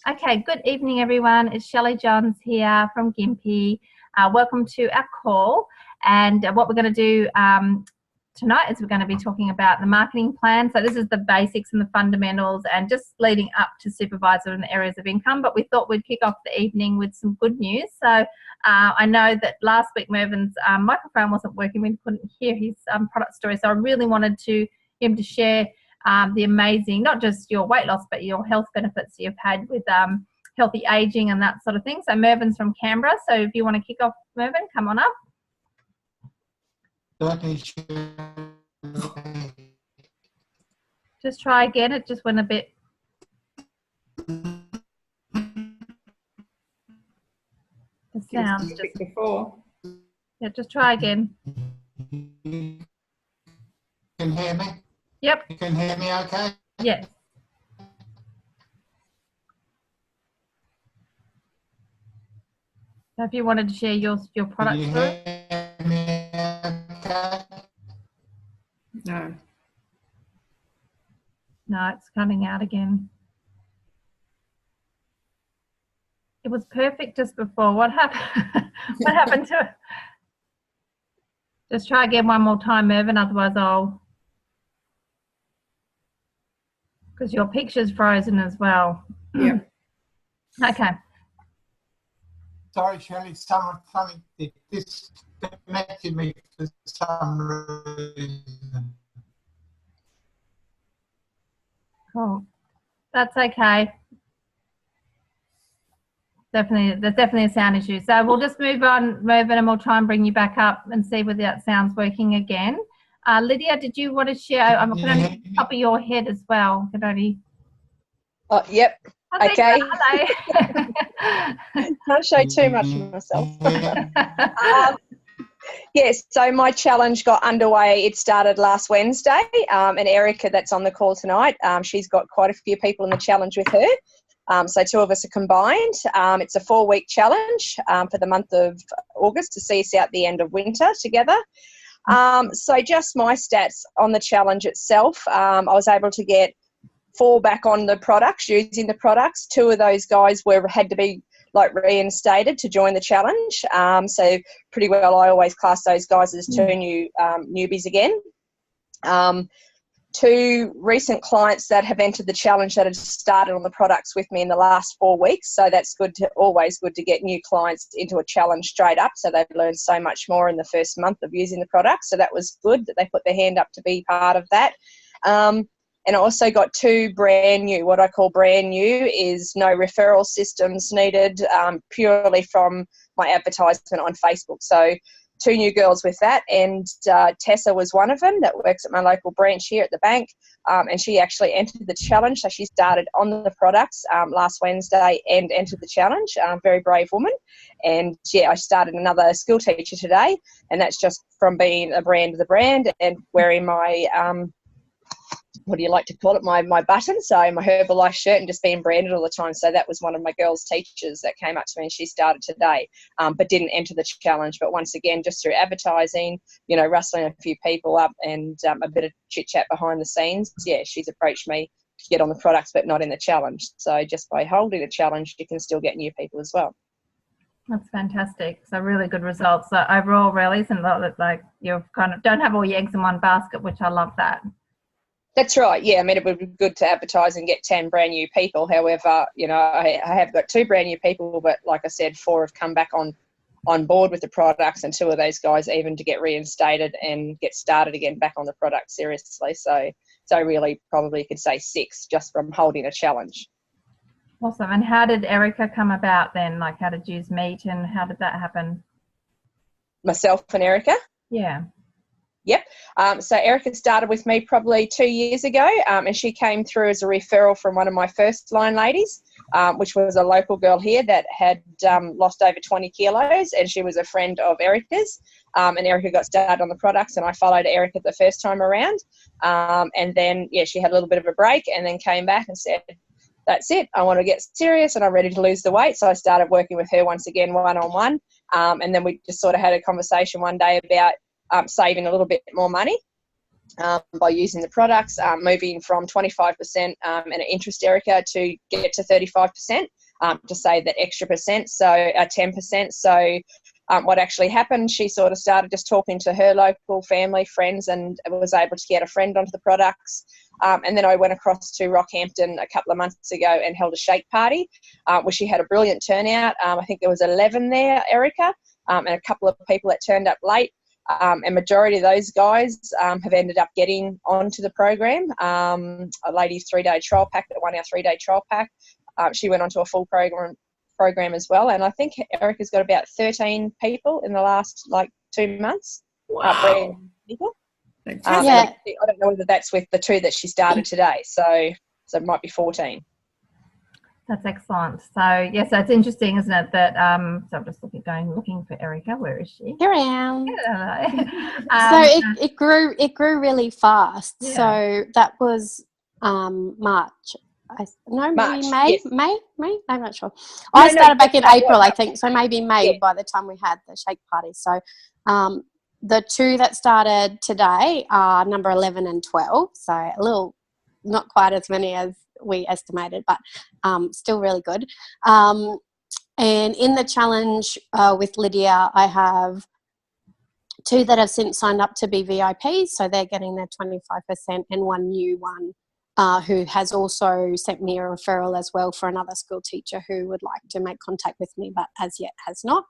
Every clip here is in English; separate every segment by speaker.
Speaker 1: Okay, good evening, everyone. It's Shelley Johns here from Gympie. Welcome to our call. And what we're going to do tonight is we're going to be talking about the marketing plan. So this is the basics and the fundamentals and just leading up to supervisor in the areas of income. But we thought we'd kick off the evening with some good news. So I know that last week Mervin's microphone wasn't working. We couldn't hear his product story. So I really wanted him to share the amazing, not just your weight loss, but your health benefits you've had with healthy aging and that sort of thing. So Mervin's from Canberra. So if you want to kick off, Mervin, come on up. Just try again. It just went a bit. The sounds just
Speaker 2: before.
Speaker 1: Yeah, just try again.
Speaker 3: You can hear me?
Speaker 1: Yep.
Speaker 3: You can hear me okay?
Speaker 1: Yes. So if you wanted to share your product
Speaker 3: Can you
Speaker 1: story.
Speaker 3: hear me okay?
Speaker 2: No.
Speaker 1: No, it's coming out again. It was perfect just before. What happened? What happened to it? Just try again one more time, Mervin, otherwise because your picture's frozen as well.
Speaker 2: Yeah.
Speaker 1: Okay.
Speaker 3: Sorry, Shelley, something disconnected me for some reason.
Speaker 1: Cool. That's okay. There's definitely a sound issue. So we'll just move on, Mervin, and we'll try and bring you back up and see whether that sound's working again. Lydia, did you want to share? I'm going to only top of your head as well. Can only.
Speaker 4: Oh, yep.
Speaker 1: Oh,
Speaker 4: okay.
Speaker 1: Hello.
Speaker 4: Can't show too much of myself. Yes, so my challenge got underway. It started last Wednesday, and Erica, that's on the call tonight, she's got quite a few people in the challenge with her. So two of us are combined. It's a 4-week challenge for the month of August to see us out the end of winter together. So just my stats on the challenge itself, I was able to get 4 back on the products, using the products. 2 of those guys had to be reinstated to join the challenge. So pretty well I always class those guys as 2 new newbies again. 2 recent clients that have entered the challenge that have started on the products with me in the last 4 weeks. So that's always good to get new clients into a challenge straight up. So they've learned so much more in the first month of using the product. So that was good that they put their hand up to be part of that. And I also got 2 brand new. What I call brand new is no referral systems needed, purely from my advertisement on Facebook. So 2 new girls with that, and Tessa was one of them that works at my local branch here at the bank, and she actually entered the challenge. So she started on the products last Wednesday and entered the challenge. Very brave woman. And yeah, I started another school teacher today, and that's just from being a brand of the brand and wearing my what do you like to call it, my button, so my Herbalife shirt, and just being branded all the time. So that was one of my girls' teachers that came up to me, and she started today, but didn't enter the challenge. But once again, just through advertising, rustling a few people up and a bit of chit-chat behind the scenes, yeah, she's approached me to get on the products but not in the challenge. So just by holding a challenge, you can still get new people as well.
Speaker 1: That's fantastic. So really good results. So overall, really, isn't it like you kind of don't have all your eggs in one basket, which I love that.
Speaker 4: That's right. Yeah, I mean, it would be good to advertise and get 10 brand new people. However, I have got 2 brand new people, but like I said, 4 have come back on board with the products, and 2 of those guys even to get reinstated and get started again back on the product seriously. So really probably you could say 6 just from holding a challenge.
Speaker 1: Awesome. And how did Erica come about then? Like, how did you meet and how did that happen?
Speaker 4: Myself and Erica?
Speaker 1: Yeah.
Speaker 4: Yep. So Erica started with me probably 2 years ago, and she came through as a referral from one of my first line ladies, which was a local girl here that had lost over 20 kilos, and she was a friend of Erica's, and Erica got started on the products, and I followed Erica the first time around, and then, yeah, she had a little bit of a break and then came back and said, that's it, I want to get serious and I'm ready to lose the weight. So I started working with her once again one-on-one, and then we just sort of had a conversation one day about saving a little bit more money by using the products, moving from 25% and interest, Erica, to get to 35%. to save that extra percent, so 10%. So what actually happened, she sort of started just talking to her local family, friends, and was able to get a friend onto the products. And then I went across to Rockhampton a couple of months ago and held a shake party, where she had a brilliant turnout. I think there was 11 there, Erica, and a couple of people that turned up late. And majority of those guys have ended up getting onto the program. A lady 3-day trial pack that won our 3-day trial pack. She went onto a full program as well. And I think Erica's got about 13 people in the last 2 months.
Speaker 2: Wow.
Speaker 4: People.
Speaker 2: Fantastic.
Speaker 4: I don't know whether that's with the 2 that she started today. So it might be 14.
Speaker 1: That's excellent. So yes, so it's interesting, isn't it? That so I'm just looking for Erica. Where is she?
Speaker 5: Here I am.
Speaker 1: Hello.
Speaker 5: So it grew really fast.
Speaker 1: Yeah.
Speaker 5: So that was March.
Speaker 4: March,
Speaker 5: Maybe May.
Speaker 4: yes.
Speaker 5: May. I'm not sure. I started back in April, I think. So maybe May by the time we had the shake party. So the 2 that started today are number 11 and 12. So a little, not quite as many as we estimated, but still really good. And in the challenge with Lydia, I have 2 that have since signed up to be VIPs, so they're getting their 25%, and 1 new one who has also sent me a referral as well for another school teacher who would like to make contact with me but as yet has not.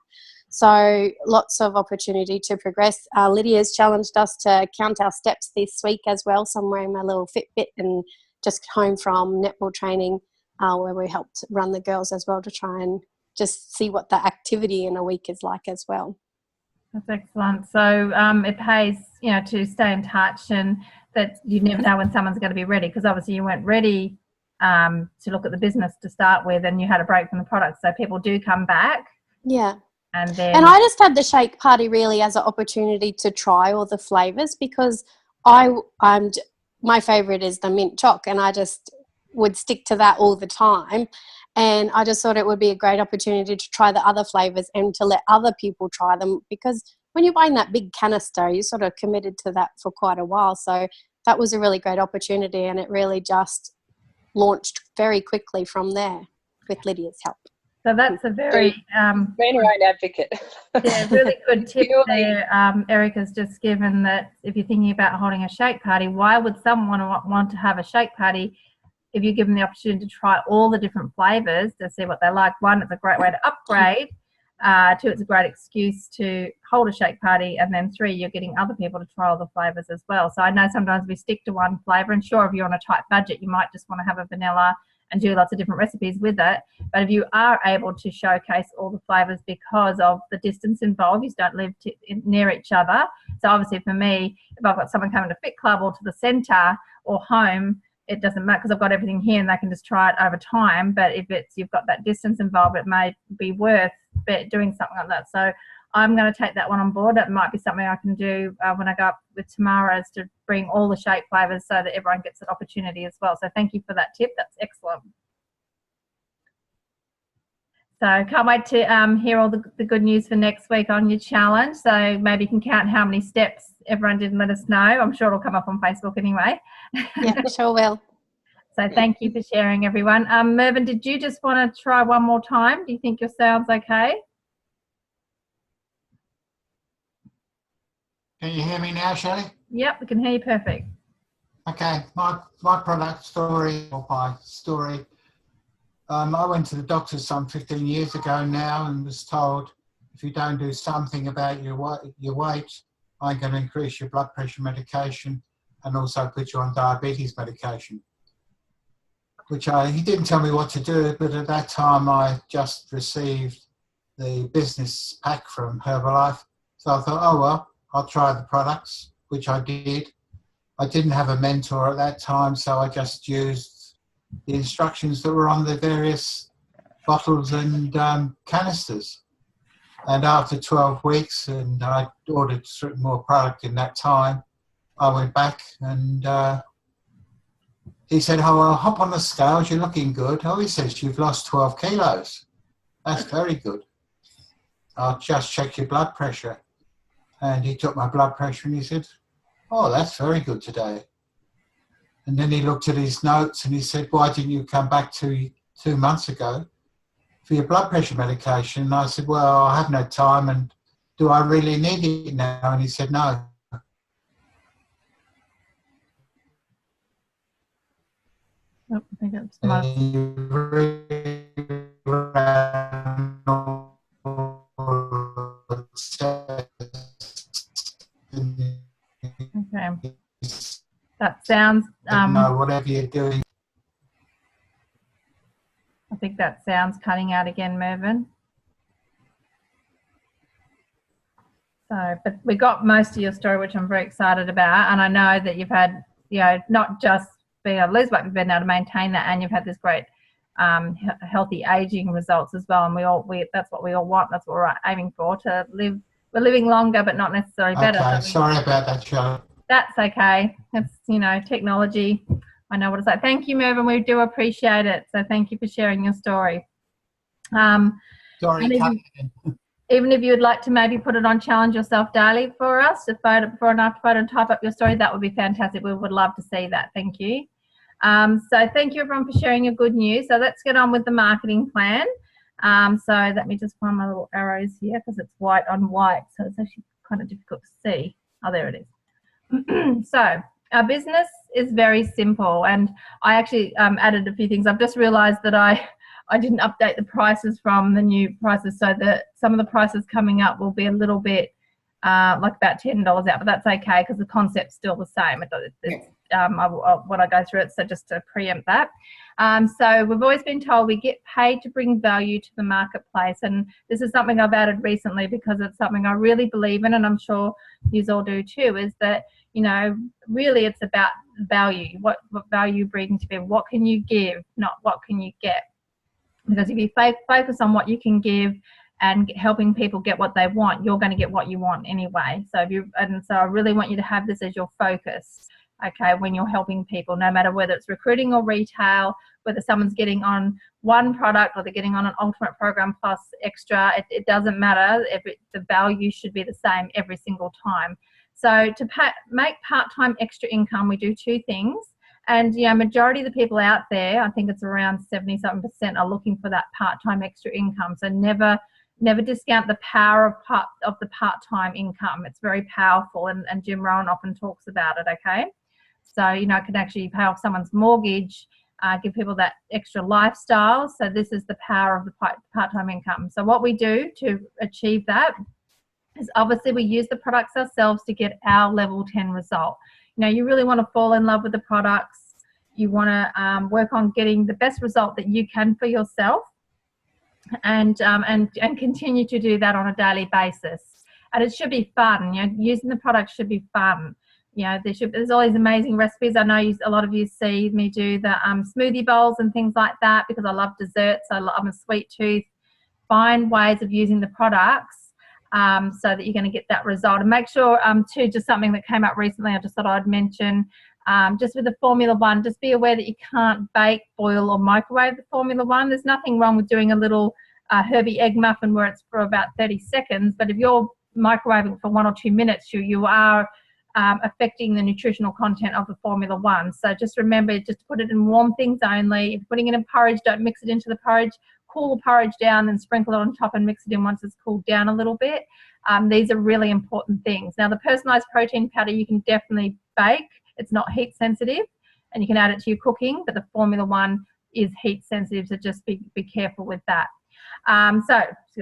Speaker 5: So lots of opportunity to progress. Lydia's challenged us to count our steps this week as well, so I'm wearing my little Fitbit and just home from netball training where we helped run the girls as well to try and just see what the activity in a week is like as well.
Speaker 1: That's excellent. So it pays, to stay in touch, and that you never know when someone's going to be ready, because obviously you weren't ready to look at the business to start with, and you had a break from the product. So people do come back.
Speaker 5: Yeah.
Speaker 1: And
Speaker 5: I just had the shake party really as an opportunity to try all the flavours, because my favourite is the mint choc, and I just would stick to that all the time. And I just thought it would be a great opportunity to try the other flavours and to let other people try them, because when you're buying that big canister, you're sort of committed to that for quite a while. So that was a really great opportunity, and it really just launched very quickly from there with Lydia's help.
Speaker 1: So that's a very
Speaker 4: Being her own advocate.
Speaker 1: really good tip there. Erica's just given that if you're thinking about holding a shake party, why would someone want to have a shake party if you give them the opportunity to try all the different flavours to see what they like? 1, it's a great way to upgrade. 2, it's a great excuse to hold a shake party. And then 3, you're getting other people to try all the flavours as well. So I know sometimes we stick to one flavour, and sure, if you're on a tight budget, you might just want to have a vanilla and do lots of different recipes with it. But if you are able to showcase all the flavours because of the distance involved, you don't live near each other. So obviously for me, if I've got someone coming to Fit Club or to the centre or home, it doesn't matter because I've got everything here and they can just try it over time. But if you've got that distance involved, it may be worth doing something like that. So I'm going to take that one on board. That might be something I can do when I go up with Tamara, is to bring all the shake flavours so that everyone gets that opportunity as well. So thank you for that tip. That's excellent. So can't wait to hear all the good news for next week on your challenge. So maybe you can count how many steps everyone did and let us know. I'm sure it'll come up on Facebook anyway.
Speaker 5: Yeah, sure will.
Speaker 1: So thank you for sharing, everyone. Mervyn, did you just want to try one more time? Do you think your sound's okay?
Speaker 3: Can you hear me now, Shelley?
Speaker 1: Yep, we can hear you perfect.
Speaker 3: Okay, my product story, or my story. I went to the doctor some 15 years ago now and was told, if you don't do something about your weight, I'm going to increase your blood pressure medication and also put you on diabetes medication. He didn't tell me what to do, but at that time I just received the business pack from Herbalife. So I thought, oh well, I'll try the products, which I did. I didn't have a mentor at that time, so I just used the instructions that were on the various bottles and canisters. And after 12 weeks, and I ordered more product in that time, I went back and he said, oh, well, hop on the scales, you're looking good. Oh, he says, you've lost 12 kilos. That's very good. I'll just check your blood pressure. And he took my blood pressure and he said, oh, that's very good today. And then he looked at his notes and he said, why didn't you come back 2 months ago? for your blood pressure medication. And I said, well, I have no time, and do I really need it now? And he said, no.
Speaker 1: Oh, I think it's my... Okay. That sounds...
Speaker 3: no, whatever you're doing.
Speaker 1: I think that sounds cutting out again, Mervyn. So, but we got most of your story, which I'm very excited about. And I know that you've had, you know, not just being able to lose weight, you've been able to maintain that, and you've had this great healthy aging results as well. And that's what we all want. That's what we're aiming for, to live. We're living longer, but not necessarily better.
Speaker 3: Okay, sorry about that, Joe.
Speaker 1: That's okay. It's, you know, technology. I know what it's like. Thank you, Mervyn. We do appreciate it. So thank you for sharing your story.
Speaker 3: Sorry.
Speaker 1: Even if you would like to maybe put it on Challenge Yourself Daily for us, to photo before and after photo and type up your story, that would be fantastic. We would love to see that. Thank you. So thank you everyone for sharing your good news. So let's get on with the marketing plan. So let me just find my little arrows here, because it's white on white, so it's actually kind of difficult to see. Oh, there it is. So our business is very simple, and I actually added a few things. I've just realized that I didn't update the prices from the new prices, so that some of the prices coming up will be a little bit like about $10 out, but that's okay because the concept's still the same. When I go through it, so just to preempt that. So we've always been told we get paid to bring value to the marketplace, and this is something I've added recently because it's something I really believe in, and I'm sure you all do too, is that, you know, really it's about value. What value you bring to people. What can you give, not what can you get. Because if you focus on what you can give and helping people get what they want, you're going to get what you want anyway. So so I really want you to have this as your focus, okay, when you're helping people, no matter whether it's recruiting or retail, whether someone's getting on one product or they're getting on an Ultimate Program Plus Extra, it doesn't matter. The value should be the same every single time. So to make part-time extra income, we do two things. And, you know, majority of the people out there, I think it's around 70-something%, are looking for that part-time extra income. So never discount the power of the part-time income. It's very powerful, and Jim Rohn often talks about it, okay? So, you know, it can actually pay off someone's mortgage, give people that extra lifestyle. So this is the power of the part-time income. So what we do to achieve that is obviously we use the products ourselves to get our level 10 result. You know, you really want to fall in love with the products. You want to work on getting the best result that you can for yourself, and continue to do that on a daily basis. And it should be fun. You know, using the products should be fun. You know, there's all these amazing recipes. I know a lot of you see me do the smoothie bowls and things like that because I love desserts. I'm a sweet tooth. Find ways of using the products so that you're going to get that result. And make sure, too, just something that came up recently, I just thought I'd mention, just with the Formula One, just be aware that you can't bake, boil or microwave the Formula One. There's nothing wrong with doing a little Herbie egg muffin where it's for about 30 seconds, but if you're microwaving for 1 or 2 minutes, you are affecting the nutritional content of the Formula One. So just remember, just put it in warm things only. If you're putting it in porridge, don't mix it into the porridge. Cool the porridge down, then sprinkle it on top and mix it in once it's cooled down a little bit. These are really important things. Now, the personalized protein powder you can definitely bake. It's not heat sensitive, and you can add it to your cooking, but the Formula One is heat sensitive, so just be careful with that.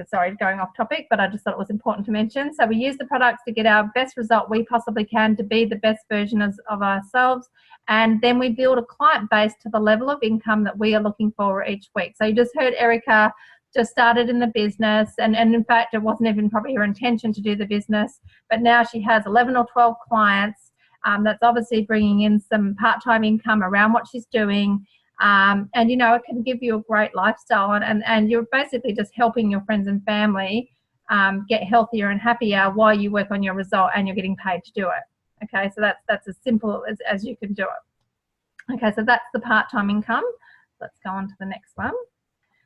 Speaker 1: Sorry, going off topic, but I just thought it was important to mention. So we use the products to get our best result we possibly can, to be the best version of ourselves, and then we build a client base to the level of income that we are looking for each week. So you just heard Erica just started in the business, and in fact it wasn't even probably her intention to do the business, but now she has 11 or 12 clients. That's obviously bringing in some part-time income around what she's doing. And, you know, it can give you a great lifestyle, and you're basically just helping your friends and family get healthier and happier while you work on your result and you're getting paid to do it. Okay, so that's as simple as you can do it. Okay, so that's the part-time income. Let's go on to the next one.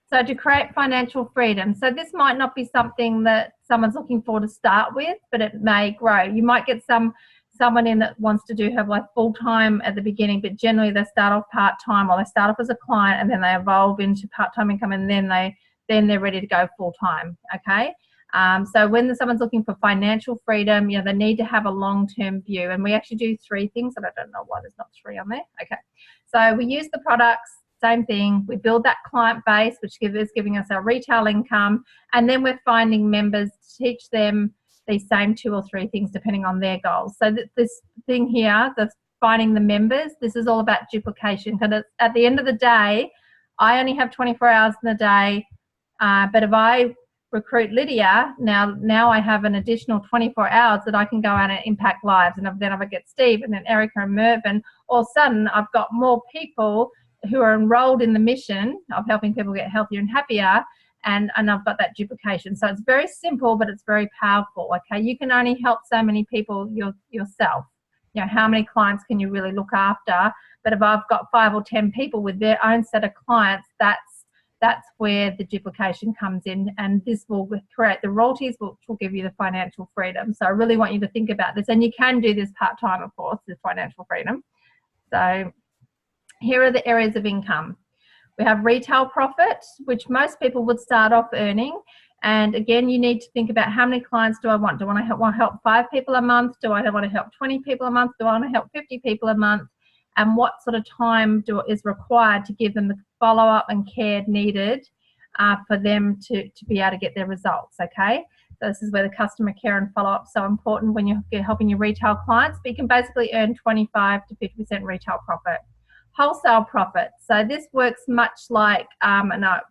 Speaker 1: So to create financial freedom. So this might not be something that someone's looking for to start with, but it may grow. You might get someone in that wants to have like full-time at the beginning, but generally they start off part-time, or they start off as a client and then they evolve into part-time income, and then then they're ready to go full time. Okay. So when someone's looking for financial freedom, they need to have a long-term view. And we actually do 3 things, and I don't know why there's not 3 on there. Okay. So we use the products, same thing. We build that client base, which is giving us our retail income. And then we're finding members to teach them these same 2 or 3 things depending on their goals. So this thing here, the finding the members, this is all about duplication. Because at the end of the day, I only have 24 hours in the day. But if I recruit Lydia, now I have an additional 24 hours that I can go out and impact lives. And then if I get Steve and then Erica and Mervyn, all of a sudden I've got more people who are enrolled in the mission of helping people get healthier and happier, and I've got that duplication. So it's very simple, but it's very powerful. Okay, you can only help so many people yourself. How many clients can you really look after? But if I've got 5 or 10 people with their own set of clients, that's where the duplication comes in, and this will create the royalties, which will give you the financial freedom. So I really want you to think about this, and you can do this part-time, of course, this financial freedom. So here are the areas of income. We have retail profit, which most people would start off earning. And again, you need to think about how many clients do I want? Do I want to help 5 people a month? Do I want to help 20 people a month? Do I want to help 50 people a month? And what sort of time is required to give them the follow-up and care needed for them to be able to get their results, okay? So this is where the customer care and follow-up is so important when you're helping your retail clients, but you can basically earn 25 to 50% retail profit. Wholesale profit. So this works much like, probably not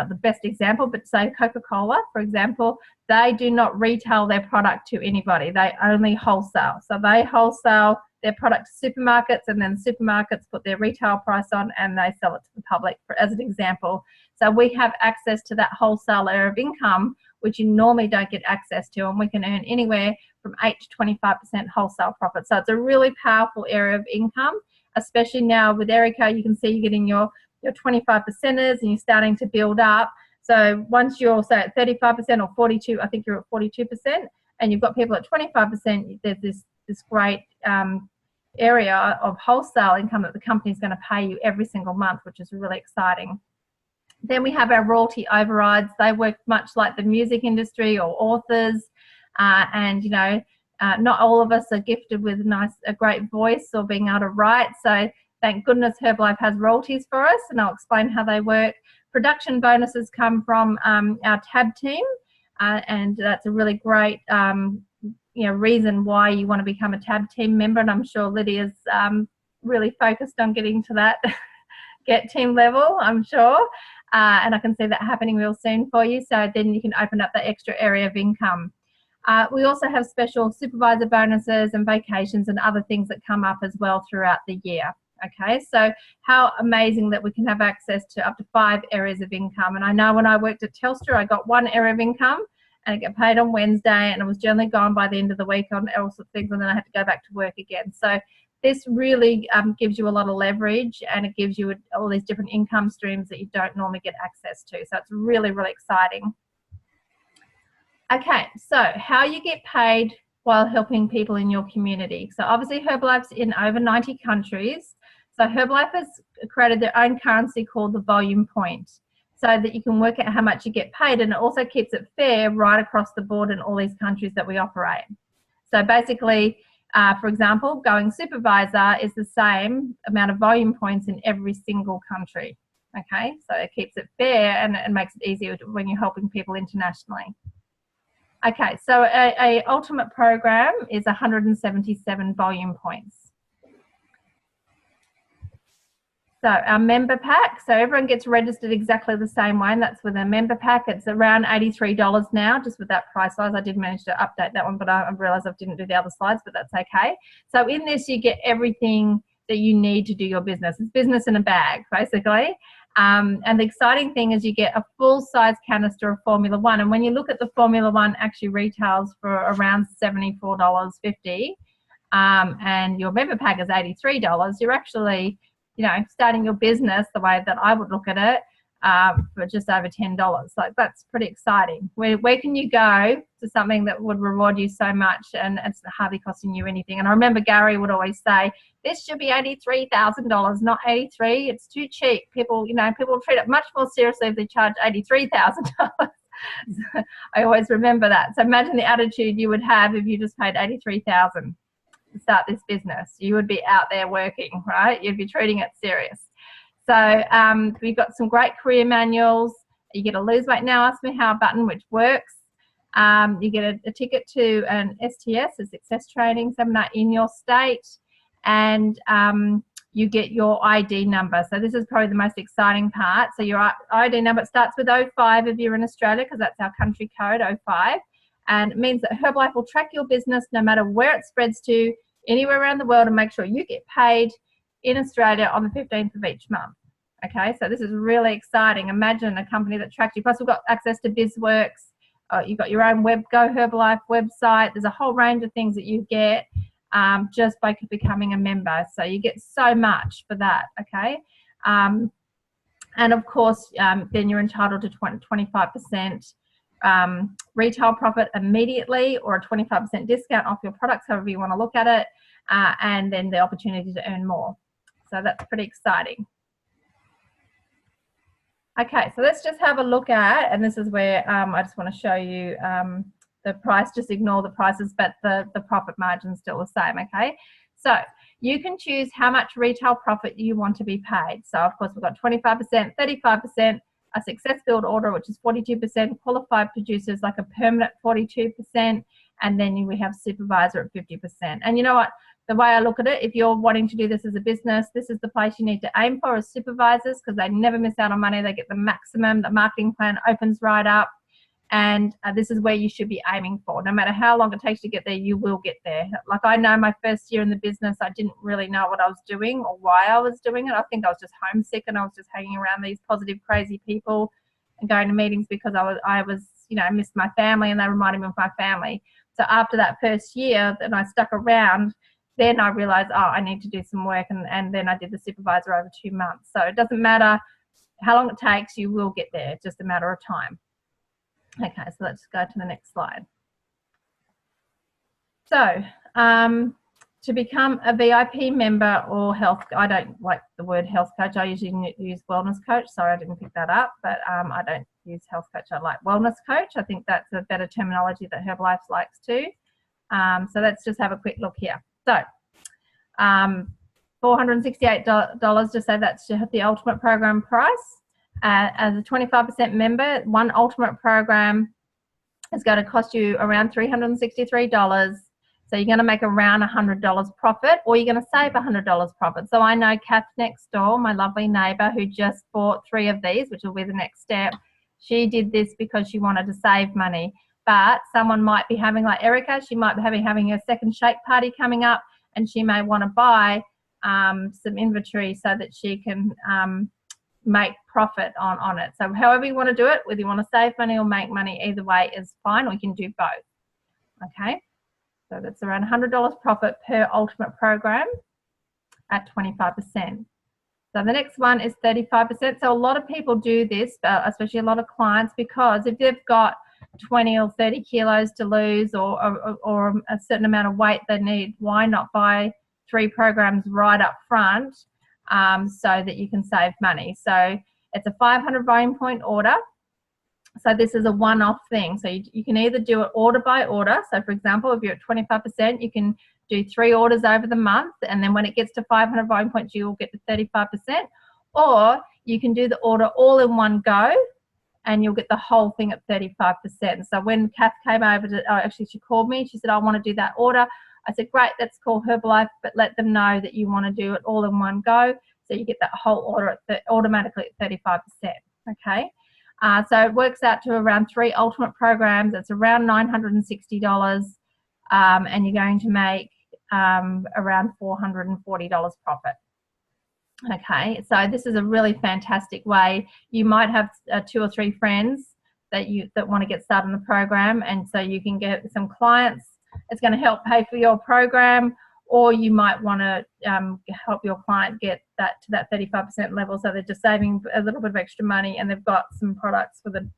Speaker 1: the best example, but say Coca-Cola, for example, they do not retail their product to anybody. They only wholesale. So they wholesale their product to supermarkets, and then supermarkets put their retail price on and they sell it to the public, as an example. So we have access to that wholesale area of income, which you normally don't get access to, and we can earn anywhere from 8 to 25% wholesale profit. So it's a really powerful area of income, especially now with Erica. You can see you're getting your 25 percenters and you're starting to build up. So once you're also at 35% or 42, I think you're at 42%, and you've got people at 25%, there's this great area of wholesale income that the company is going to pay you every single month, which is really exciting. Then we have our royalty overrides. They work much like the music industry or authors, and not all of us are gifted with a great voice or being able to write. So thank goodness Herbalife has royalties for us, and I'll explain how they work. Production bonuses come from our TAB team, and that's a really great reason why you want to become a TAB team member, and I'm sure Lydia's really focused on getting to that get team level, I'm sure, and I can see that happening real soon for you. So then you can open up that extra area of income. We also have special supervisor bonuses and vacations and other things that come up as well throughout the year. Okay, so how amazing that we can have access to up to 5 areas of income. And I know when I worked at Telstra, I got 1 area of income, and it got paid on Wednesday, and it was generally gone by the end of the week on all sorts of things, and then I had to go back to work again. So this really gives you a lot of leverage, and it gives you all these different income streams that you don't normally get access to. So it's really, really exciting. Okay, so how you get paid while helping people in your community. So obviously Herbalife's in over 90 countries. So Herbalife has created their own currency called the volume point, so that you can work out how much you get paid, and it also keeps it fair right across the board in all these countries that we operate. So basically, for example, Going Supervisor is the same amount of volume points in every single country. Okay, so it keeps it fair and it makes it easier when you're helping people internationally. Okay, so a ultimate program is 177 volume points. So our member pack, so everyone gets registered exactly the same way, and that's with a member pack. It's around $83 now, just with that price rise. I did manage to update that one, but I realised I didn't do the other slides, but that's okay. So in this, you get everything that you need to do your business. It's business in a bag, basically. And the exciting thing is you get a full-size canister of Formula One. And when you look at the Formula One, actually retails for around $74.50, and your member pack is $83, you're actually, starting your business the way that I would look at it, for just over $10. Like, that's pretty exciting. Where can you go to something that would reward you so much and it's hardly costing you anything? And I remember Gary would always say, this should be $83,000, not 83. It's too cheap. People treat it much more seriously if they charge $83,000. I always remember that. So imagine the attitude you would have if you just paid $83,000 to start this business. You would be out there working, right? You'd be treating it serious. So we've got some great career manuals. You get a Lose Weight Now, Ask Me How button, which works. You get a ticket to an STS, a success training seminar in your state, and you get your ID number. So this is probably the most exciting part. So your ID number starts with 05 if you're in Australia, because that's our country code, 05. And it means that Herbalife will track your business no matter where it spreads to, anywhere around the world, and make sure you get paid in Australia on the 15th of each month. Okay, so this is really exciting. Imagine a company that tracks you. Plus, we've got access to BizWorks. You've got your own Go Herbalife website. There's a whole range of things that you get just by becoming a member. So you get so much for that, okay? And of course, then you're entitled to 25% retail profit immediately, or a 25% discount off your products, however you want to look at it, and then the opportunity to earn more. So that's pretty exciting. Okay, so let's just have a look at, and this is where I just want to show you the price. Just ignore the prices, but the profit margin is still the same, okay? So you can choose how much retail profit you want to be paid. So of course we've got 25%, 35%, a success build order, which is 42%, qualified producers like a permanent 42%, and then we have supervisor at 50%. And you know what? The way I look at it, if you're wanting to do this as a business, this is the place you need to aim for as supervisors, because they never miss out on money. They get the maximum. The marketing plan opens right up. And this is where you should be aiming for. No matter how long it takes to get there, you will get there. Like, I know my first year in the business, I didn't really know what I was doing or why I was doing it. I think I was just homesick, and I was just hanging around these positive, crazy people and going to meetings because I was I missed my family, and they reminded me of my family. So after that first year, then I stuck around. Then I realized, oh, I need to do some work, and then I did the supervisor over 2 months. So it doesn't matter how long it takes, you will get there. It's just a matter of time. Okay, so let's go to the next slide. So to become a VIP member or health, I don't like the word health coach. I usually use wellness coach. Sorry, I didn't pick that up, but I don't use health coach. I like wellness coach. I think that's a better terminology that Herbalife likes too. So let's just have a quick look here. So $468, just say that's the ultimate program price. As a 25% member, one ultimate program is going to cost you around $363. So you're going to make around $100 profit, or you're going to save $100 profit. So I know Kath next door, my lovely neighbour, who just bought 3 of these, which will be the next step. She did this because she wanted to save money. But someone might be having, like Erica, she might be having a second shake party coming up, and she may want to buy some inventory so that she can make profit on it. So however you want to do it, whether you want to save money or make money, either way is fine, or you can do both. Okay, so that's around $100 profit per ultimate program at 25%. So the next one is 35%. So a lot of people do this, especially a lot of clients, because if they've got 20 or 30 kilos to lose, or a certain amount of weight they need, why not buy 3 programs right up front so that you can save money? So it's a 500 volume point order. So this is a one-off thing. So you can either do it order by order. So for example, if you're at 25%, you can do 3 orders over the month, and then when it gets to 500 volume points, you will get to 35%. Or you can do the order all in one go, and you'll get the whole thing at 35%. So when Kath came over actually she called me, she said, I want to do that order. I said, great, that's called Herbalife, but let them know that you want to do it all in one go. So you get that whole order automatically at 35%, okay? So it works out to around 3 ultimate programs. It's around $960, and you're going to make around $440 profit. Okay, so this is a really fantastic way. You might have 2 or 3 friends that want to get started in the program, and so you can get some clients. It's going to help pay for your program, or you might want to help your client get that to that 35% level, so they're just saving a little bit of extra money and they've got some products for the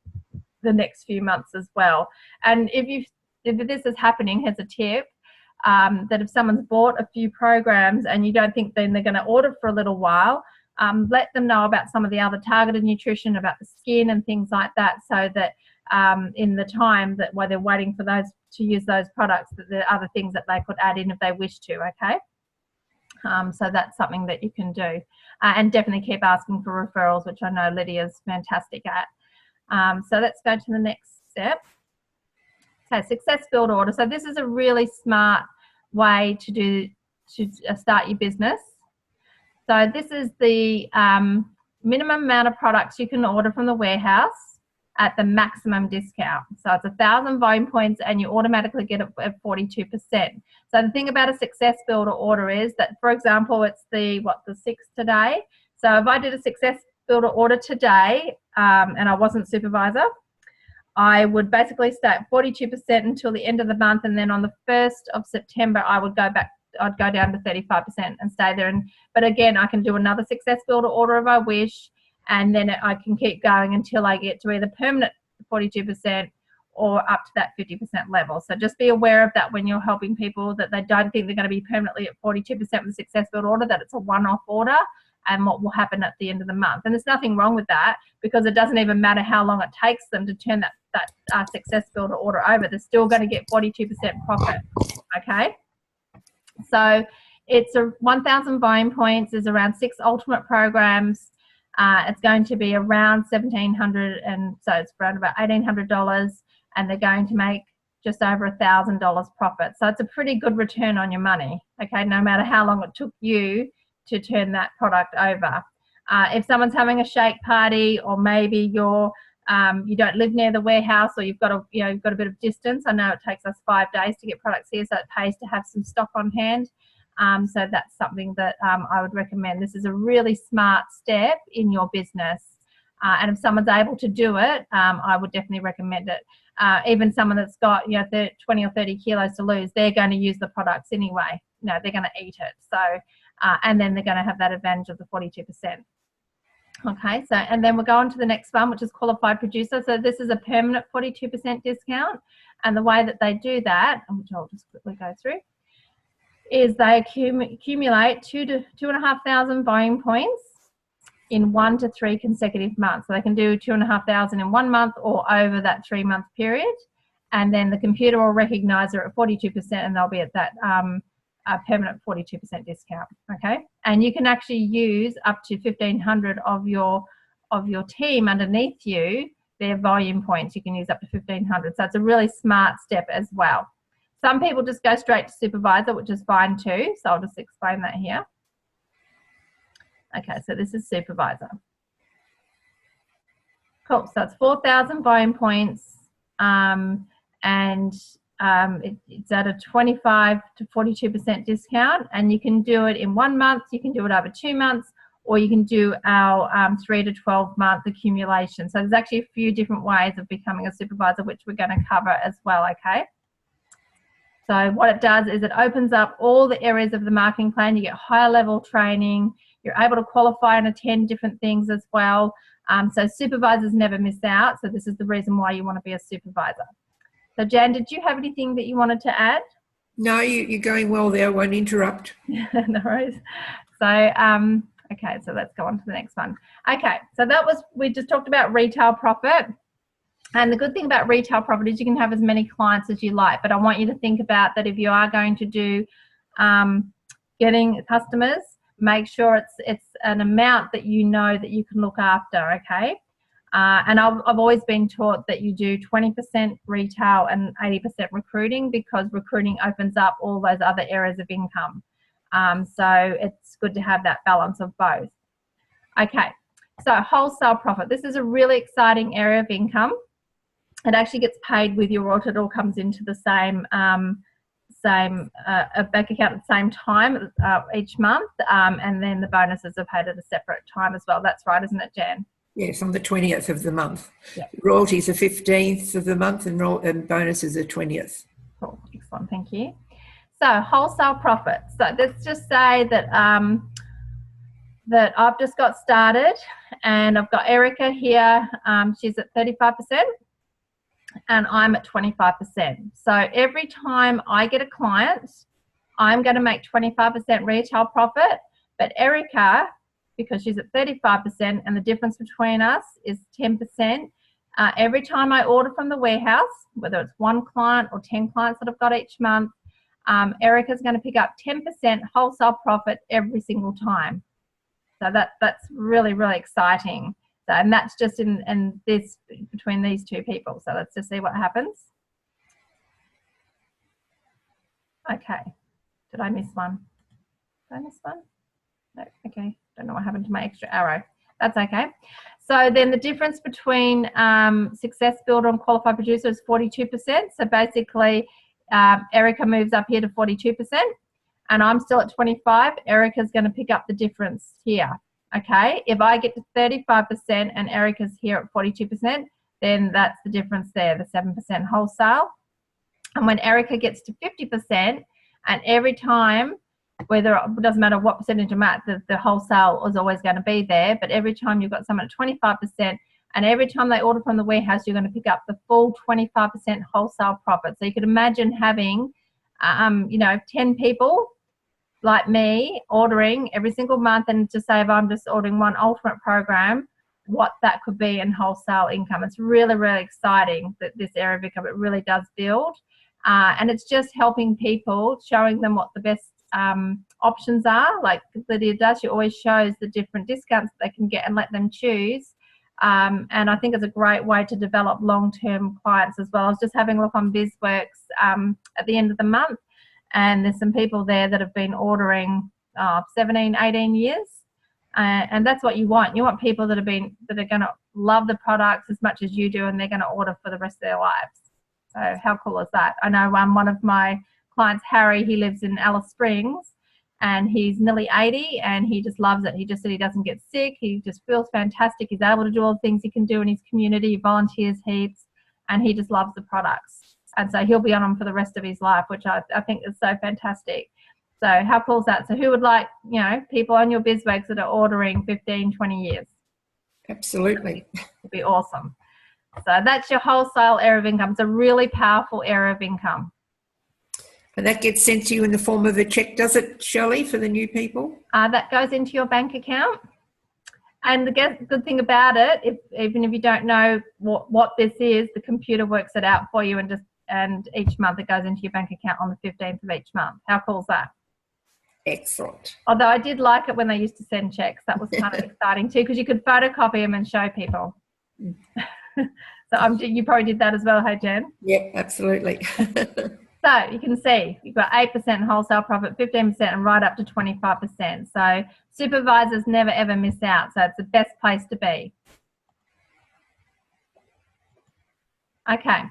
Speaker 1: next few months as well. And if this is happening, here's a tip, that if someone's bought a few programs and you don't think then they're going to order for a little while, let them know about some of the other targeted nutrition, about the skin and things like that, so that in the time that while they're waiting for those to use those products, that there are other things that they could add in if they wish to, okay? So that's something that you can do. And definitely keep asking for referrals, which I know Lydia's fantastic at. So let's go to the next step. Okay, success build order. So this is a really smart way to start your business. So this is the minimum amount of products you can order from the warehouse at the maximum discount. So it's 1,000 volume points and you automatically get it at 42%. So the thing about a success builder order is that, for example, it's the 6th today. So if I did a success builder order today and I wasn't supervisor, I would basically stay at 42% until the end of the month, and then on the 1st of September I would go back, I'd go down to 35% and stay there. But again, I can do another success builder order if I wish, and then I can keep going until I get to either permanent 42% or up to that 50% level. So just be aware of that when you're helping people, that they don't think they're going to be permanently at 42% with the success builder order, that it's a one-off order and what will happen at the end of the month. And there's nothing wrong with that, because it doesn't even matter how long it takes them to turn that success builder order over. They're still going to get 42% profit, okay? So it's 1,000 volume points. There's around 6 ultimate programs. It's going to be around $1,700, and so it's around about $1,800, and they're going to make just over $1,000 profit. So it's a pretty good return on your money, okay, no matter how long it took you to turn that product over. If someone's having a shake party, or maybe you don't live near the warehouse, or you've got a bit of distance. I know it takes us 5 days to get products here, so it pays to have some stock on hand. So that's something that I would recommend. This is a really smart step in your business. And if someone's able to do it, I would definitely recommend it. Even someone that's got 20 or 30 kilos to lose, they're going to use the products anyway. They're going to eat it. So, and then they're going to have that advantage of the 42%. Okay, so, and then we'll go on to the next one, which is qualified producer. So this is a permanent 42% discount. And the way that they do that, which I'll just quickly go through, is they accumulate 2,000 to 2,500 volume points in 1 to 3 consecutive months. So they can do 2,500 in 1 month or over that 3-month period. And then the computer will recognize they're at 42% and they'll be at that permanent 42% discount, okay? And you can actually use up to 1,500 of your team underneath you, their volume points. You can use up to 1,500. So it's a really smart step as well. Some people just go straight to supervisor, which is fine too. So I'll just explain that here. Okay, so this is supervisor. Cool, so it's 4,000 volume points, and it's at a 25 to 42% discount, and you can do it in 1 month, you can do it over 2 months, or you can do our 3 to 12 month accumulation. So there's actually a few different ways of becoming a supervisor, which we're going to cover as well, okay? So what it does is it opens up all the areas of the marketing plan. You get higher level training. You're able to qualify and attend different things as well. So supervisors never miss out. So this is the reason why you want to be a supervisor. So Jan, did you have anything that you wanted to add?
Speaker 2: No, you're going well there. I won't interrupt.
Speaker 1: No worries. So, okay, so let's go on to the next one. Okay, so we just talked about retail profit. And the good thing about retail profit is you can have as many clients as you like, but I want you to think about that if you are going to do getting customers, make sure it's an amount that you know that you can look after, okay? And I've always been taught that you do 20% retail and 80% recruiting, because recruiting opens up all those other areas of income. So it's good to have that balance of both. Okay, so wholesale profit. This is a really exciting area of income. It actually gets paid with your royalty. It all comes into the same bank account at the same time each month, and then the bonuses are paid at a separate time as well. That's right, isn't it, Jan?
Speaker 2: Yes, on the 20th of the month.
Speaker 1: Yep.
Speaker 2: Royalties are 15th of the month, and bonuses are 20th.
Speaker 1: Cool, excellent, thank you. So wholesale profit. So let's just say that that I've just got started, and I've got Erica here. She's at 35%, and I'm at 25%. So every time I get a client, I'm going to make 25% retail profit. But Erica, because she's at 35%, and the difference between us is 10%. Every time I order from the warehouse, whether it's one client or 10 clients that I've got each month, Erica's going to pick up 10% wholesale profit every single time. So that's really, really exciting. So, and that's just in this, between these two people. So let's just see what happens. Okay. Did I miss one? Did I miss one? No. Okay. Don't know what happened to my extra arrow. That's okay. So then the difference between Success Builder and Qualified Producer is 42%. So basically, Erica moves up here to 42%, and I'm still at 25. Erica's going to pick up the difference here. Okay. If I get to 35% and Erica's here at 42%, then that's the difference there, the 7% wholesale. And when Erica gets to 50%, and every time, whether it doesn't matter what percentage I'm at, the wholesale is always going to be there. But every time you've got someone at 25%, and every time they order from the warehouse, you're going to pick up the full 25% wholesale profit. So you could imagine having, 10 people like me ordering every single month, and to say if I'm just ordering one ultimate program, what that could be in wholesale income. It's really, really exciting that this area of income, it really does build. And it's just helping people, showing them what the best options are. Like Lydia does, she always shows the different discounts that they can get and let them choose. And I think it's a great way to develop long-term clients as well. I was just having a look on BizWorks at the end of the month, and there's some people there that have been ordering 17, 18 years. And that's what you want. You want people that are going to love the products as much as you do, and they're going to order for the rest of their lives. So how cool is that? I know one of my clients, Harry, he lives in Alice Springs, and he's nearly 80, and he just loves it. He just said he doesn't get sick. He just feels fantastic. He's able to do all the things he can do in his community. He volunteers heaps, and he just loves the products. And so he'll be on them for the rest of his life, which I think is so fantastic. So how cool is that? So who would like, people on your BizWorks that are ordering 15, 20 years?
Speaker 2: Absolutely.
Speaker 1: It'd be awesome. So that's your wholesale area of income. It's a really powerful area of income.
Speaker 2: And that gets sent to you in the form of a check, does it, Shelley, for the new people?
Speaker 1: That goes into your bank account. And the good thing about it, even if you don't know what this is, the computer works it out for you, and each month it goes into your bank account on the 15th of each month. How cool is that?
Speaker 2: Excellent.
Speaker 1: Although I did like it when they used to send checks. That was kind of exciting too, because you could photocopy them and show people. So you probably did that as well, hey Jen?
Speaker 2: Yep, absolutely.
Speaker 1: So you can see you've got 8% wholesale profit, 15%, and right up to 25%. So supervisors never ever miss out. So it's the best place to be. Okay.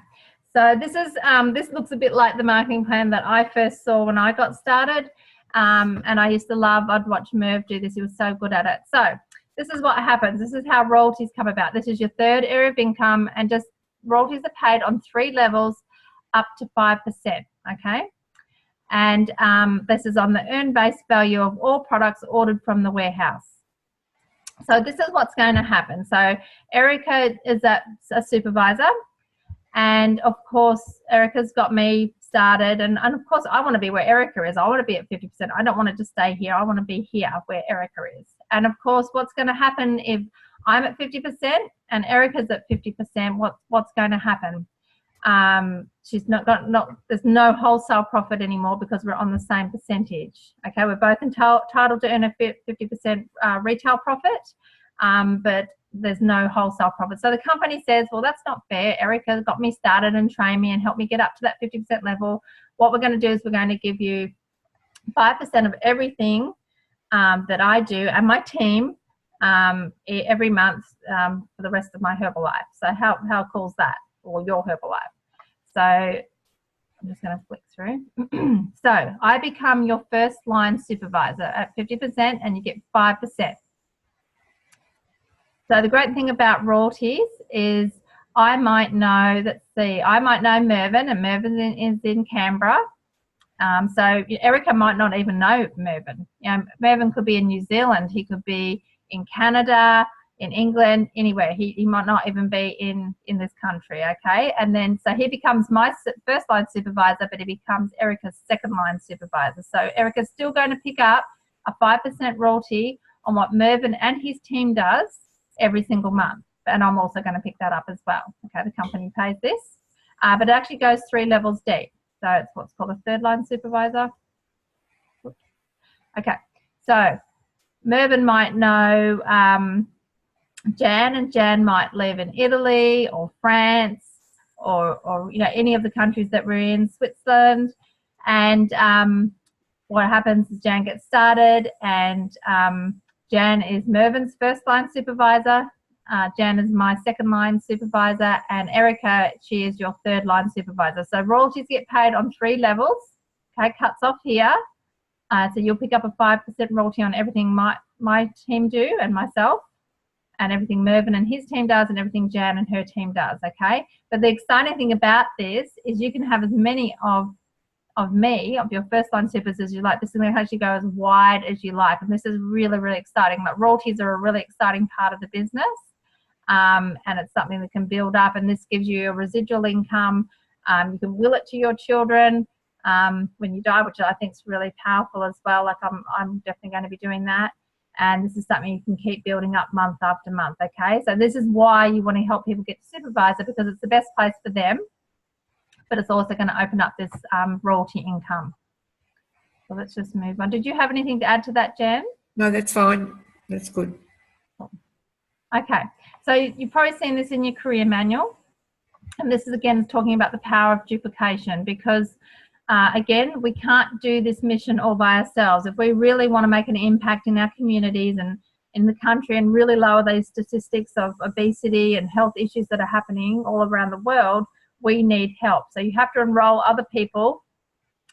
Speaker 1: So this is this looks a bit like the marketing plan that I first saw when I got started. And I used to I'd watch Merv do this. He was so good at it. So this is what happens. This is how royalties come about. This is your third area of income, and just royalties are paid on 3 levels up to 5%, okay? And this is on the earned base value of all products ordered from the warehouse. So this is what's going to happen. So Erica is a supervisor, and of course Erica's got me started, and of course I want to be where Erica is. I want to be at 50%. I don't want to just stay here. I want to be here where Erica is. And of course, what's going to happen if I'm at 50% and Erica's at 50%? What's going to happen? She's there's no wholesale profit anymore because we're on the same percentage. Okay, we're both entitled to earn a 50% retail profit, but there's no wholesale profit. So the company says, well, that's not fair. Erica got me started and trained me and helped me get up to that 50% level. What we're going to do is we're going to give you 5% of everything that I do and my team every month for the rest of my Herbalife. So how cool is that? Or your Herbalife. So I'm just going to flick through. So I become your first line supervisor at 50%, and you get 5%. So the great thing about royalties is I might know Mervyn, and Mervyn is in Canberra, So Erica might not even know Mervyn. Mervyn could be in New Zealand. He could be in Canada, in England, anywhere. He might not even be in this country, okay? And then, so he becomes my first line supervisor, but he becomes Erica's second line supervisor. So Erica's still going to pick up a 5% royalty on what Mervyn and his team does every single month. And I'm also going to pick that up as well. Okay, the company pays this, but it actually goes 3 levels deep. So it's what's called a third line supervisor. Okay, so Mervyn might know Jan, and Jan might live in Italy or France or any of the countries that we're in, Switzerland. And what happens is Jan gets started, and Jan is Mervyn's first line supervisor. Jan is my second line supervisor, and Erica, she is your third line supervisor. So royalties get paid on 3 levels. Okay, cuts off here. So you'll pick up a 5% royalty on everything my team do and myself, and everything Mervyn and his team does, and everything Jan and her team does, okay? But the exciting thing about this is you can have as many of your first line supers as you like. This is going to actually go as wide as you like, and this is really, really exciting. Like, royalties are a really exciting part of the business, and it's something that can build up, and this gives you a residual income. You can will it to your children when you die, which I think is really powerful as well. Like, I'm definitely going to be doing that. And this is something you can keep building up month after month, okay? So this is why you want to help people get to supervisor, because it's the best place for them, but it's also going to open up this royalty income. So let's just move on. Did you have anything to add to that, Jan?
Speaker 2: No, that's fine. That's good.
Speaker 1: Okay, so you've probably seen this in your career manual. And this is, again, talking about the power of duplication, because again, we can't do this mission all by ourselves. If we really want to make an impact in our communities and in the country and really lower these statistics of obesity and health issues that are happening all around the world, we need help. So you have to enroll other people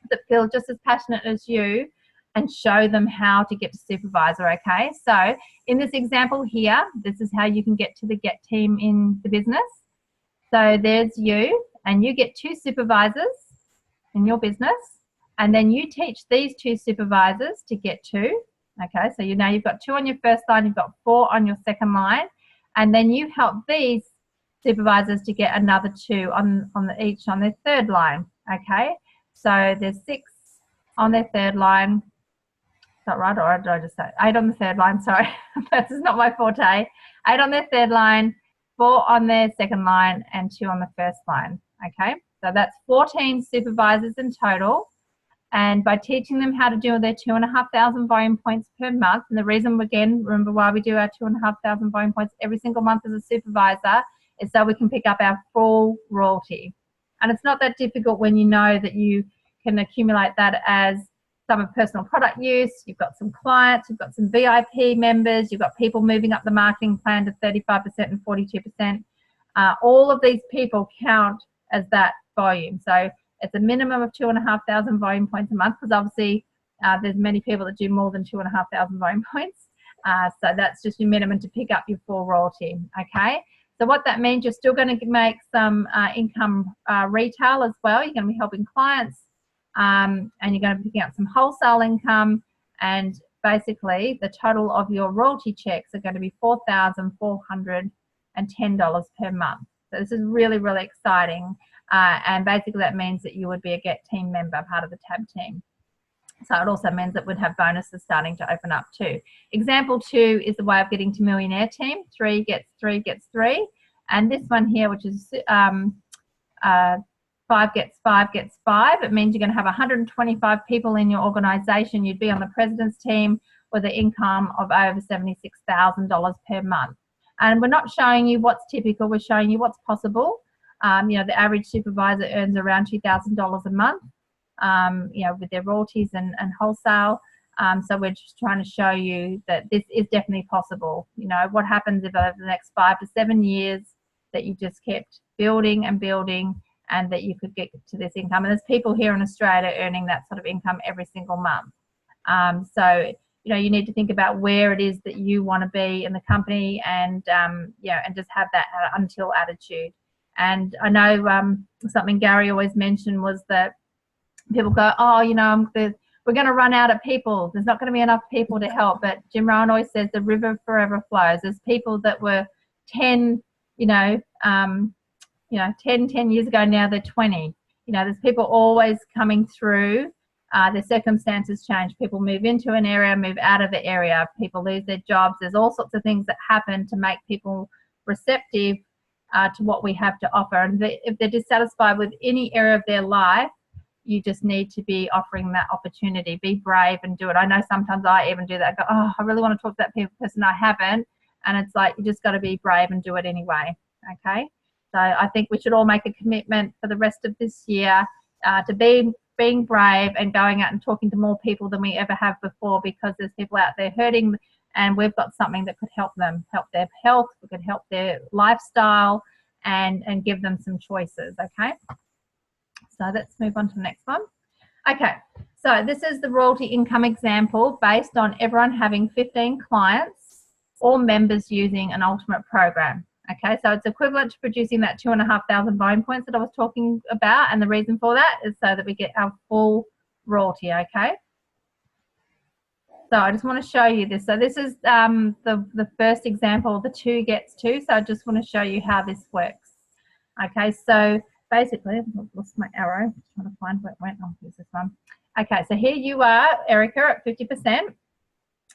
Speaker 1: that feel just as passionate as you and show them how to get to supervisor, okay? So in this example here, this is how you can get to the Get team in the business. So there's you, and you get 2 supervisors in your business, and then you teach these 2 supervisors to get 2. Okay, so now you've got 2 on your first line, you've got 4 on your second line, and then you help these supervisors to get another 2 each on their third line. Okay, so there's 6 on their third line. Is that right, or did I just say 8 on the third line? Sorry, this is not my forte. 8 on their third line, 4 on their second line, and 2 on the first line. Okay, so that's 14 supervisors in total. And by teaching them how to do their 2,500 volume points per month, and the reason, again, remember why we do our 2,500 volume points every single month as a supervisor, is so we can pick up our full royalty. And it's not that difficult when you know that you can accumulate that as some of personal product use, you've got some clients, you've got some VIP members, you've got people moving up the marketing plan to 35% and 42%. All of these people count as that volume. So it's a minimum of 2,500 volume points a month, because obviously there's many people that do more than 2,500 volume points. So that's just your minimum to pick up your full royalty, okay? So what that means, you're still going to make some income retail as well. You're going to be helping clients, and you're going to be picking up some wholesale income, and basically the total of your royalty checks are going to be $4,410 per month. So this is really, really exciting. And basically that means that you would be a Get team member, part of the TAB team. So it also means that we'd have bonuses starting to open up too. Example 2 is the way of getting to millionaire team. 3 gets 3 gets 3. And this one here, which is 5 gets 5 gets 5. It means you're going to have 125 people in your organisation. You'd be on the president's team with an income of over $76,000 per month. And we're not showing you what's typical, we're showing you what's possible. The average supervisor earns around $2,000 a month, with their royalties and wholesale. So we're just trying to show you that this is definitely possible. What happens if over the next 5 to 7 years that you just kept building and building, and that you could get to this income. And there's people here in Australia earning that sort of income every single month. So you need to think about where it is that you want to be in the company, and and just have that until attitude. And I know something Gary always mentioned was that people go, oh, you know, we're going to run out of people. There's not going to be enough people to help. But Jim Rohn always says the river forever flows. There's people that were 10 years ago, now they're 20. You know, there's people always coming through. Their circumstances change. People move into an area, move out of the area. People lose their jobs. There's all sorts of things that happen to make people receptive to what we have to offer. And if they're dissatisfied with any area of their life, you just need to be offering that opportunity. Be brave and do it. I know sometimes I even do that. I go, oh, I really want to talk to that person. I haven't. And it's like, you just got to be brave and do it anyway. Okay. So I think we should all make a commitment for the rest of this year to being brave and going out and talking to more people than we ever have before, because there's people out there hurting, and we've got something that could help them, help their health, we could help their lifestyle, and give them some choices. Okay. So let's move on to the next one. Okay, so this is the royalty income example based on everyone having 15 clients or members using an ultimate program. Okay, so it's equivalent to producing that 2,500 volume points that I was talking about, and the reason for that is so that we get our full royalty. Okay, so I just want to show you this. So this is the first example, the 2 gets 2. So I just want to show you how this works. Okay, so basically, I've lost my arrow. I'm trying to find where it went. Oh, here's this one. Okay, so here you are, Erica, at 50%.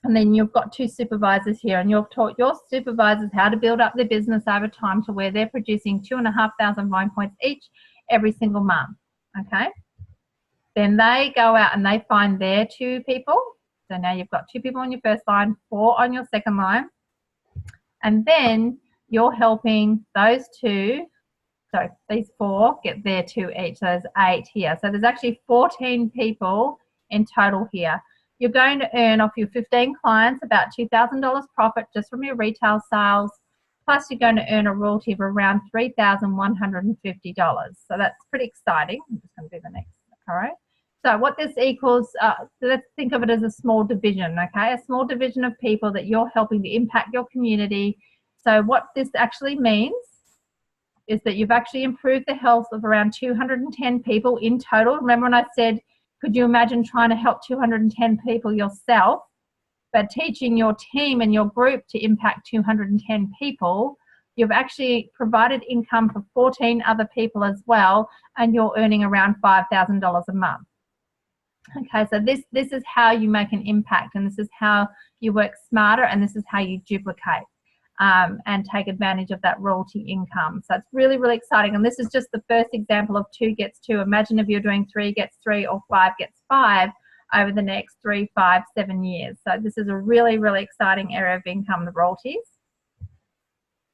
Speaker 1: And then you've got 2 supervisors here, and you've taught your supervisors how to build up their business over time to where they're producing 2,500 volume points each every single month. Okay. Then they go out and they find their 2 people. So now you've got 2 people on your first line, 4 on your second line. And then you're helping those 2. So these 4 get their 2 each. So there's 8 here. So there's actually 14 people in total here. You're going to earn off your 15 clients about $2,000 profit just from your retail sales. Plus you're going to earn a royalty of around $3,150. So that's pretty exciting. I'm just going to do the next arrow. So what this equals, let's think of it as a small division, okay? A small division of people that you're helping to impact your community. So what this actually means is that you've actually improved the health of around 210 people in total. Remember when I said, could you imagine trying to help 210 people yourself, but teaching your team and your group to impact 210 people? You've actually provided income for 14 other people as well, and you're earning around $5,000 a month. Okay, so this is how you make an impact, and this is how you work smarter, and this is how you duplicate and take advantage of that royalty income. So it's really, really exciting. And this is just the first example of 2 gets 2. Imagine if you're doing 3 gets 3 or 5 gets 5 over the next 3, 5, 7 years. So this is a really, really exciting area of income, the royalties.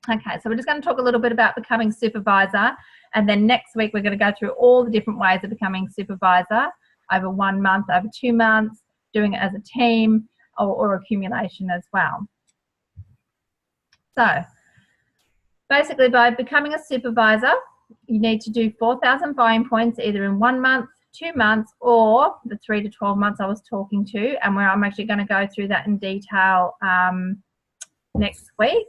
Speaker 1: Okay, so we're just going to talk a little bit about becoming supervisor, and then next week we're going to go through all the different ways of becoming supervisor over 1 month, over 2 months, doing it as a team, or accumulation as well. So basically, by becoming a supervisor, you need to do 4,000 volume points either in 1 month, 2 months, or the 3 to 12 months I was talking to, and where I'm actually going to go through that in detail next week.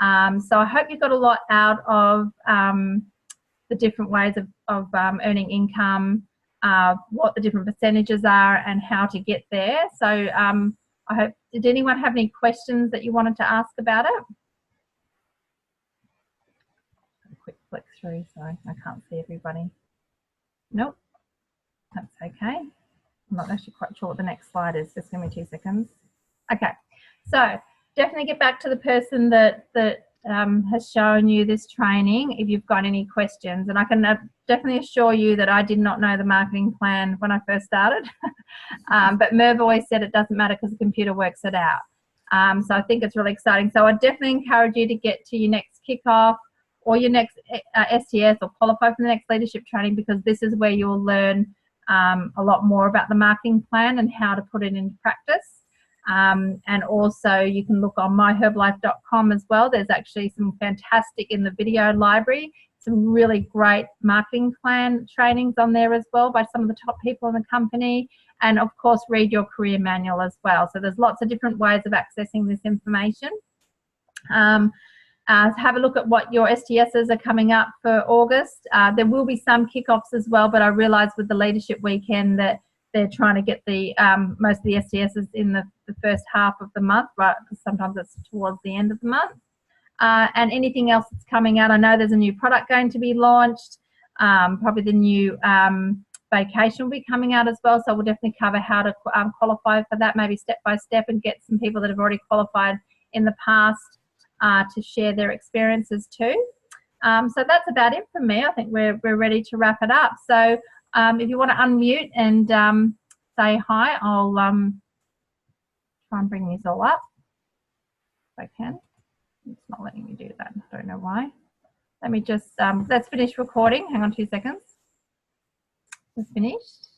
Speaker 1: So I hope you got a lot out of the different ways of earning income, what the different percentages are, and how to get there. So I hope, did anyone have any questions that you wanted to ask about it? Quick flick through, so I can't see everybody. Nope, that's okay. I'm not actually quite sure what the next slide is. Just give me 2 seconds. Okay, so definitely get back to the person that has shown you this training if you've got any questions. And I can definitely assure you that I did not know the marketing plan when I first started. But Merv always said it doesn't matter because the computer works it out. So I think it's really exciting. So I definitely encourage you to get to your next kickoff or your next STS or qualify for the next leadership training, because this is where you'll learn a lot more about the marketing plan and how to put it into practice. And also you can look on myherbalife.com as well. There's actually some fantastic in the video library, some really great marketing plan trainings on there as well by some of the top people in the company. And of course, read your career manual as well. So there's lots of different ways of accessing this information. have a look at what your STSs are coming up for August. There will be some kickoffs as well, but I realise with the leadership weekend that they're trying to get the most of the STSs in the first half of the month, right? Because sometimes it's towards the end of the month. And anything else that's coming out, I know there's a new product going to be launched. Probably the new vacation will be coming out as well. So we'll definitely cover how to qualify for that, maybe step by step, and get some people that have already qualified in the past to share their experiences too. So that's about it from me. I think we're ready to wrap it up. So if you want to unmute and say hi, I'll try and bring these all up if I can. It's not letting me do that. I don't know why. Let me just, let's finish recording. Hang on 2 seconds. It's finished.